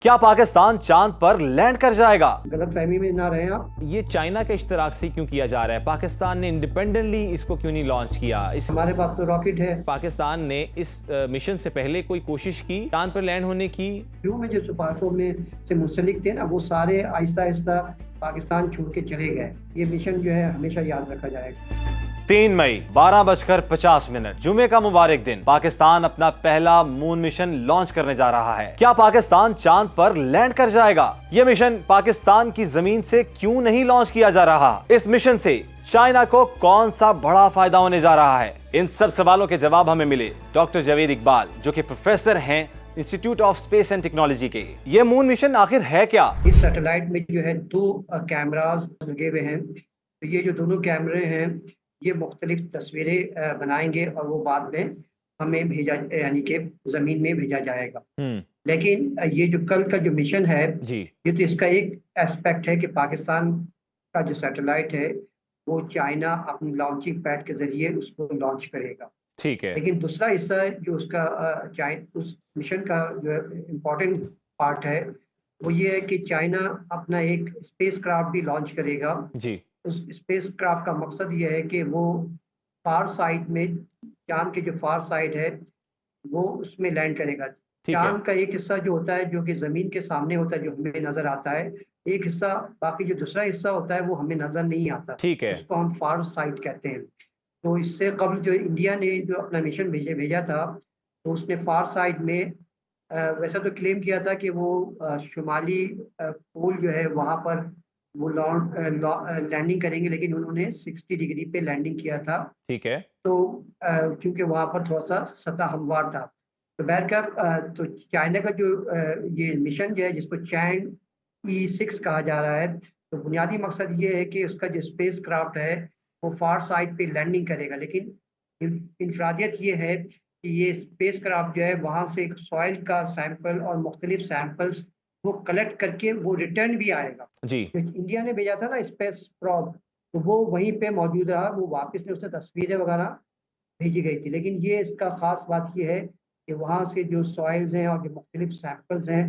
क्या पाकिस्तान चांद पर लैंड कर जाएगा? गलत फहमी में ना रहे आप। ये चाइना के इश्तराक से क्यों किया जा रहा है? पाकिस्तान ने इंडिपेंडेंटली इसको क्यों नहीं लॉन्च किया? इस हमारे पास तो रॉकेट है। पाकिस्तान ने इस मिशन से पहले कोई कोशिश की चांद पर लैंड होने की? शुरू में जो सुपार्को में से मुंसलिक थे ना, वो सारे आहिस्ता आहिस्ता पाकिस्तान छोड़ के चले गए। ये मिशन जो है हमेशा याद रखा जाएगा। 3 मई 12:50 जुमे का मुबारक दिन पाकिस्तान अपना पहला मून मिशन लॉन्च करने जा रहा है। क्या पाकिस्तान चांद पर लैंड कर जाएगा? यह मिशन पाकिस्तान की जमीन से क्यों नहीं लॉन्च किया जा रहा? इस मिशन से चाइना को कौन सा बड़ा फायदा होने जा रहा है? इन सब सवालों के जवाब हमें मिले डॉक्टर जावेद इकबाल, जो कि प्रोफेसर हैं institute of space and technology के। ये मून मिशन आखिर है क्या? इस सैटेलाइट में जो है 2 कैमरास लगे हुए हैं। तो ये जो दोनों कैमरे हैं ये मुख्तलिफ तस्वीरें बनाएंगे और वो बाद में हमें भेजा, यानी कि जमीन में भेजा जाएगा। लेकिन ये जो कल का जो मिशन है जी, ये तो इसका एक एस्पेक्ट है कि पाकिस्तान का जो सैटेलाइट है वो चाइना अपनी लॉन्चिंग पैड के जरिए उसको लॉन्च करेगा। ठीक है। लेकिन दूसरा हिस्सा जो उसका उस मिशन का जो इम्पोर्टेंट पार्ट है वो ये है कि चाइना अपना एक स्पेस क्राफ्ट भी लॉन्च करेगा। जी, उस स्पेस क्राफ्ट का मकसद ये है कि वो फार साइड में, चांद के जो फार साइड है वो उसमें लैंड करेगा। ठीक है। चांद का एक हिस्सा जो होता है जो कि ज़मीन के सामने होता है, जो हमें नज़र आता है, एक हिस्सा, बाकी जो दूसरा हिस्सा होता है वो हमें नज़र नहीं आता। ठीक है। उसको हम फार साइड कहते हैं। तो इससे कबल जो इंडिया ने जो अपना मिशन भेजा था तो उसने फार साइड में वैसा तो क्लेम किया था कि वो शुमाली पोल जो है वहाँ पर वो लैंडिंग करेंगे, लेकिन उन्होंने 60 डिग्री पे लैंडिंग किया था। ठीक है। तो क्योंकि वहाँ पर थोड़ा सा सतह हमवार था। तो बहरकैफ तो चाइना का जो ये मिशन जो है जिसको चैंग E6 कहा जा रहा है, तो बुनियादी मकसद ये है कि उसका जो स्पेस क्राफ्ट है वो फार साइड पे लैंडिंग करेगा। लेकिन इनफरादियत ये है कि ये स्पेस क्राफ्ट जो है वहाँ से सॉइल का सैंपल और मुख्तलिफ सैंपल्स वो कलेक्ट करके वो रिटर्न भी आएगा। जी, जो इंडिया ने भेजा था ना स्पेस प्रोब, तो वो वहीं पे मौजूद रहा, वो वापस ने उसने तस्वीरें वगैरह भेजी गई थी। लेकिन ये इसका ख़ास बात ये है कि वहाँ से जो सॉइल्स हैं और जो मुख्तलिफ सैंपल्स हैं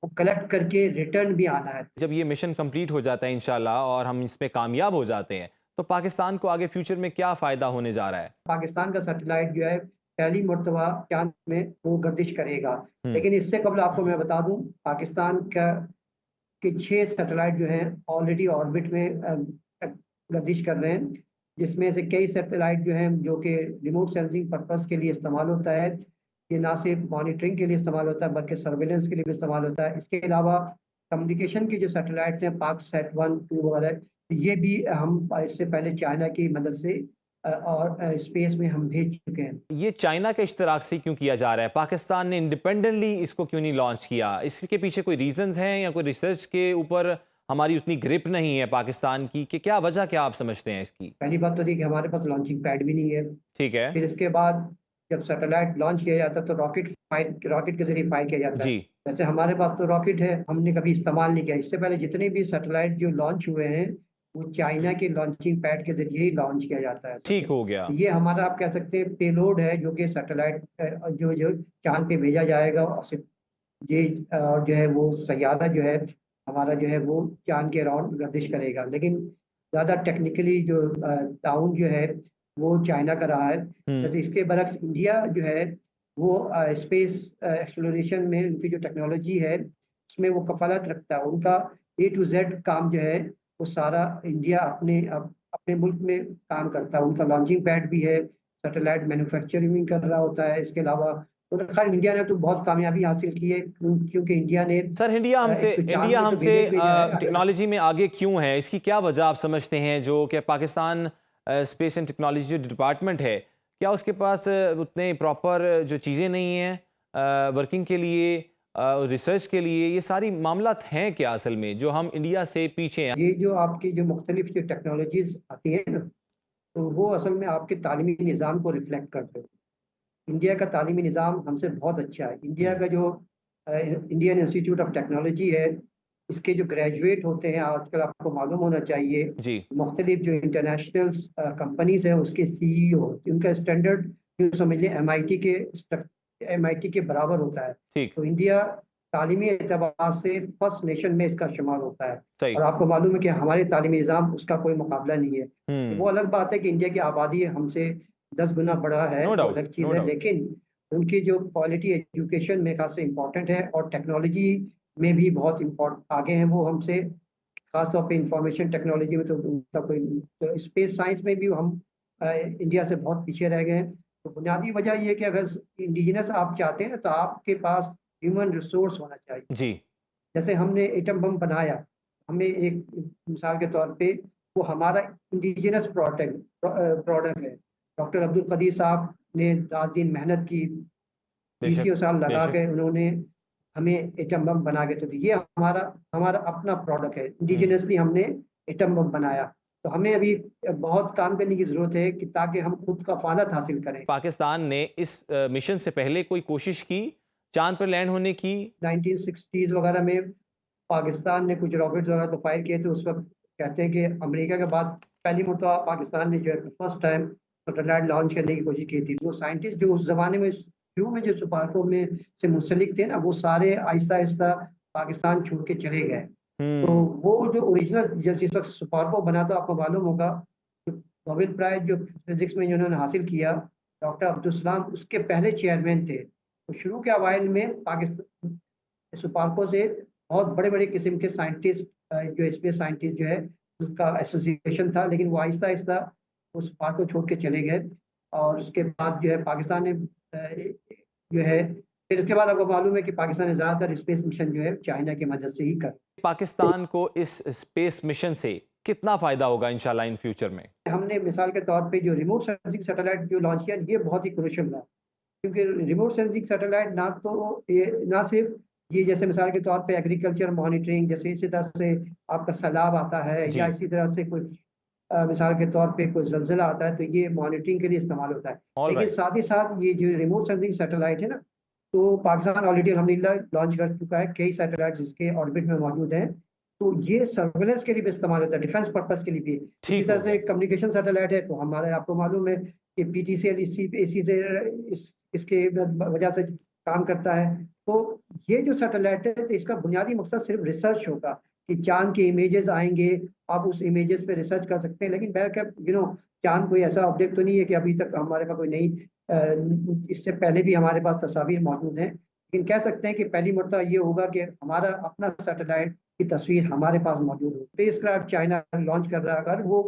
वो कलेक्ट करके रिटर्न भी आना है। जब ये मिशन कंप्लीट हो जाता है इंशाल्लाह और हम इसमें कामयाब हो जाते हैं, तो पाकिस्तान को आगे फ्यूचर में क्या फ़ायदा होने जा रहा है? पाकिस्तान का सैटेलाइट जो है पहली मरतबा चाँद में वो गर्दिश करेगा। हुँ, लेकिन इससे कबल आपको मैं बता दूँ, पाकिस्तान का के 6 सैटेलाइट जो हैं ऑलरेडी ऑर्बिट में गर्दिश कर रहे हैं, जिसमें से कई सैटेलाइट जो हैं जो कि रिमोट सेंसिंग पर्पस के लिए इस्तेमाल होता है। ये ना सिर्फ मॉनिटरिंग के लिए इस्तेमाल होता है बल्कि सर्विलेंस के लिए भी इस्तेमाल होता है। इसके अलावा कम्युनिकेशन के जो सैटेलाइट्स हैं पाकसैट 1, 2 वगैरह, ये भी हम इससे पहले चाइना की मदद से और स्पेस में हम भेज चुके हैं। ये चाइना के इश्तराक से क्यों किया जा रहा है? पाकिस्तान ने इंडिपेंडेंटली इसको क्यों नहीं लॉन्च किया? इसके पीछे कोई रीज़न्स हैं या कोई रिसर्च के ऊपर हमारी उतनी ग्रिप नहीं है पाकिस्तान की कि क्या वजह क्या आप समझते हैं इसकी? पहली बात तो थी कि हमारे पास लॉन्चिंग पैड भी नहीं है। ठीक है। फिर इसके बाद जब सैटेलाइट लॉन्च किया जाता है तो रॉकेट के ज़रिए फायर किया जाता है। जी, वैसे हमारे पास तो रॉकेट है, हमने कभी इस्तेमाल नहीं किया। इससे पहले जितने भी सैटेलाइट जो लॉन्च हुए हैं, वो चाइना के लॉन्चिंग पैड के ज़रिए ही लॉन्च किया जाता है। ठीक हो गया। ये हमारा आप कह सकते हैं पेलोड है जो कि सैटेलाइट जो चाँद पे भेजा जाएगा और सिर्फ ये जो है वो सैयारा जो है हमारा जो है वो चाँद के अराउंड गर्दिश करेगा। लेकिन ज़्यादा टेक्निकली जो ताउन जो है वो चाइना का रहा है। हुँ, जैसे इसके बरक्स इंडिया जो है वो स्पेस एक्सप्लोरेशन में उनकी जो टेक्नोलॉजी है उसमें वो कफ़ालत रखता है। उनका ए टू ज़ेड काम जो है वो सारा इंडिया अपने मुल्क में काम करता है। उनका लॉन्चिंग पैड भी है, सैटेलाइट मैन्युफैक्चरिंग भी कर रहा होता है। इसके अलावा तो खैर इंडिया ने तो बहुत कामयाबी हासिल की है क्योंकि इंडिया ने सर एक तो चाँद में तो भेजा है। टेक्नोलॉजी में आगे क्यों है? इसकी क्या वजह आप समझते हैं जो कि पाकिस्तान स्पेस एंड टेक्नोलॉजी जो डिपार्टमेंट है, क्या उसके पास उतने प्रॉपर जो चीज़ें नहीं हैं वर्किंग के लिए, रिसर्च के लिए? ये सारी मामलात हैं क्या असल में जो हम इंडिया से पीछे हैं? ये जो आपकी जो मुख्तलिफ जो टेक्नोलॉजीज़ आती हैं ना, तो वो असल में आपके तालीमी निज़ाम को रिफ्लेक्ट करते हैं। इंडिया का तालीमी निज़ाम हमसे बहुत अच्छा है। इंडिया हुँ, का जो इंडियन इंस्टीट्यूट ऑफ टेक्नोलॉजी है, इसके जो ग्रेजुएट होते हैं आजकल आपको मालूम होना चाहिए, जी, मुख्तलिफ जो इंटरनेशनल कंपनीज़ हैं उसके सीईओ, उनका स्टैंडर्ड यूँ समझ लें एमआईटी के बराबर होता है। ठीक। तो इंडिया तालीमी एतबार से फर्स्ट नेशन में इसका शुमार होता है। सही। और आपको मालूम है कि हमारे तालीमी निज़ाम उसका कोई मुकाबला नहीं है। वो अलग बात है कि इंडिया की आबादी हमसे 10 गुना बड़ा है, नो वो डाउट, अलग चीज़ नो है, डाउट। लेकिन उनकी जो क्वालिटी एजुकेशन मेरे ख्याल से इम्पोर्टेंट है और टेक्नोलॉजी में भी बहुत आगे हैं वो हमसे। खास तौर पे इंफॉर्मेशन टेक्नोलॉजी में तो उनका कोई, तो स्पेस साइंस में भी हम इंडिया से बहुत पीछे रह गए हैं। तो बुनियादी वजह ये है कि अगर इंडिजिनस आप चाहते हैं ना, तो आपके पास ह्यूमन रिसोर्स होना चाहिए। जी। जैसे हमने एटम बम बनाया, हमें एक मिसाल के तौर पे वो हमारा इंडिजिनस प्रोडक्ट है। डॉक्टर अब्दुल कदीर साहब ने रात दिन मेहनत की, बेशक, 20 साल लगा बेशक। के उन्होंने हमें एटम बम बना के तो ये हमारा हमारा अपना प्रोडक्ट है। इंडिजिनसली हमने एटम बम बनाया। तो हमें अभी बहुत काम करने की ज़रूरत है कि ताकि हम खुद का फानत हासिल करें। पाकिस्तान ने इस मिशन से पहले कोई कोशिश की चांद पर लैंड होने की? 1960s वगैरह में पाकिस्तान ने कुछ रॉकेट्स वगैरह तो फायर किए थे। उस वक्त कहते हैं कि अमेरिका के बाद पहली मरतबा पाकिस्तान ने जो है फर्स्ट टाइम सैटेलाइट लॉन्च करने की कोशिश की थी। वो साइंटिस्ट जो उस ज़माने में शुरू में जो सुपार्को में से मुंसलिक थे ना, वो सारे आहिस्ता आहिस्ता पाकिस्तान छोड़ के चले गए। तो वो जो ओरिजिनल जिस वक्त सुपार्को बना था, आपको मालूम होगा, जो नोबेल प्राइज जो फिजिक्स में जिन्होंने हासिल किया, डॉक्टर अब्दुल सलाम उसके पहले चेयरमैन थे। तो शुरू के अवाइल में पाकिस्तान सुपार्को से बहुत बड़े-बड़े किस्म के साइंटिस्ट जो स्पेस साइंटिस्ट जो है उसका एसोसिएशन था, लेकिन वो आहिस्ता-आहिस्ता उस सुपार्को छोड़ के चले गए। और उसके बाद जो है पाकिस्तान ने जो है, फिर उसके बाद आपको मालूम है कि पाकिस्तान ने ज़्यादातर स्पेस मिशन जो है चाइना की मदद से ही कर। पाकिस्तान को इस स्पेस मिशन से कितना फायदा होगा इंशाल्लाह इन फ्यूचर में? हमने मिसाल के तौर पे जो रिमोट सेंसिंग सैटेलाइट जो लॉन्च किया, ये बहुत ही क्रूशियल था। क्योंकि रिमोट सेंसिंग सैटेलाइट ना तो ये ना सिर्फ ये जैसे मिसाल के तौर पे एग्रीकल्चर मॉनिटरिंग, जैसे इसी तरह से आपका सैलाब आता है जी। या इसी तरह से कोई मिसाल के तौर पे कोई ज़लज़ला आता है, तो ये मॉनिटरिंग के लिए इस्तेमाल होता है। ऑल लेकिन राइट। साथ ही साथ ये जो रिमोट सेंसिंग सैटेलाइट है ना, तो पाकिस्तान ऑलरेडी अल्हम्दुलिल्लाह लॉन्च कर चुका है कई सैटेलाइट जिसके ऑर्बिट में मौजूद हैं। तो ये सर्वेलेंस के लिए भी इस्तेमाल होता है, डिफेंस पर्पस के लिए भी। इसी ठीक हो तरह से गया। कम्युनिकेशन सैटेलाइट है, तो हमारे आपको मालूम है कि पीटीसीएल इसी से इसके वजह से काम करता है। तो ये जो सैटेलाइट है, तो इसका बुनियादी मकसद सिर्फ रिसर्च होगा कि चाँद के इमेजेस आएँगे, आप उस इमेजेस पे रिसर्च कर सकते हैं। लेकिन बहरकैफ़ चाँद कोई ऐसा ऑब्जेक्ट तो नहीं है कि अभी तक हमारे पास कोई नई इससे पहले भी हमारे पास तस्वीर मौजूद हैं। लेकिन कह सकते हैं कि पहली मरतबा ये होगा कि हमारा अपना सैटेलाइट की तस्वीर हमारे पास मौजूद हो। स्पेसक्राफ्ट चाइना लॉन्च कर रहा है, अगर वो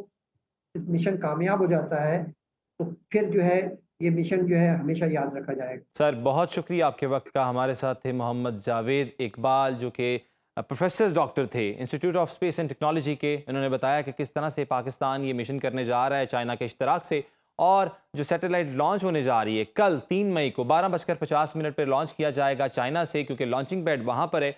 मिशन कामयाब हो जाता है, तो फिर जो है ये मिशन जो है हमेशा याद रखा जाएगा। सर बहुत शुक्रिया आपके वक्त का। हमारे साथ थे मोहम्मद जावेद इकबाल जो कि प्रोफेसर डॉक्टर थे institute of space and technology के। इन्होंने बताया कि किस तरह से पाकिस्तान ये मिशन करने जा रहा है चाइना के इश्तराक से, और जो सैटेलाइट लॉन्च होने जा रही है कल 3 मई को 12:50 पर लॉन्च किया जाएगा चाइना से, क्योंकि लॉन्चिंग पैड वहाँ पर है।